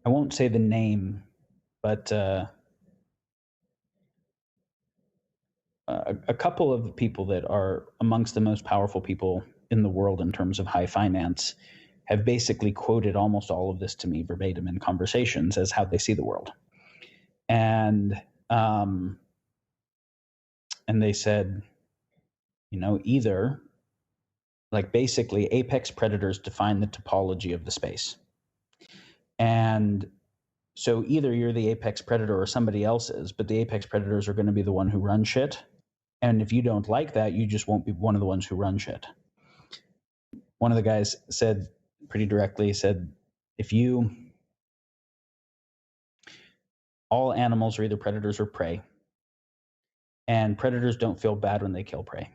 I won't say the name, but a couple of people that are amongst the most powerful people in the world in terms of high finance have basically quoted almost all of this to me verbatim in conversations as how they see the world. And they said, either, like, basically apex predators define the topology of the space. And so either you're the apex predator or somebody else is, but the apex predators are going to be the one who run shit. And if you don't like that, you just won't be one of the ones who run shit. One of the guys said pretty directly, all animals are either predators or prey. And predators don't feel bad when they kill prey.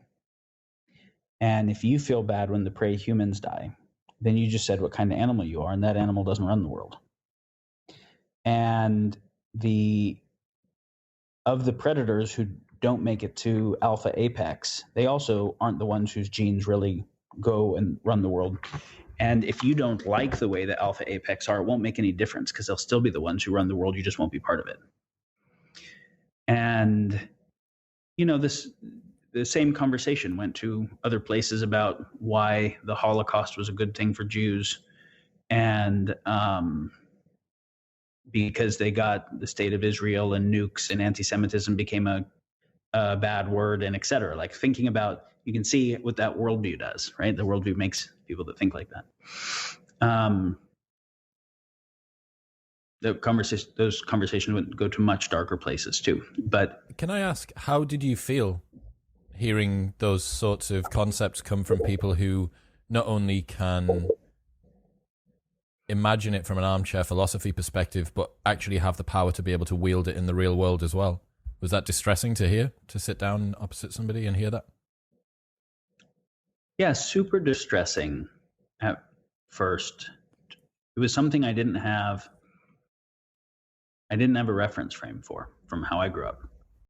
And if you feel bad when the prey humans die, then you just said what kind of animal you are, and that animal doesn't run the world. And of the predators who don't make it to alpha apex, they also aren't the ones whose genes really go and run the world. And if you don't like the way that alpha apex are, it won't make any difference because they'll still be the ones who run the world. You just won't be part of it. And, the same conversation went to other places about why the Holocaust was a good thing for Jews. And because they got the state of Israel and nukes and anti-Semitism became a bad word, and et cetera. Like, thinking about, you can see what that worldview does, right? The worldview makes people that think like that. Those conversations would go to much darker places too. But can I ask, how did you feel hearing those sorts of concepts come from people who not only can imagine it from an armchair philosophy perspective, but actually have the power to be able to wield it in the real world as well? Was that distressing to hear, to sit down opposite somebody and hear that? Yeah, super distressing at first. It was something I didn't have a reference frame for from how I grew up.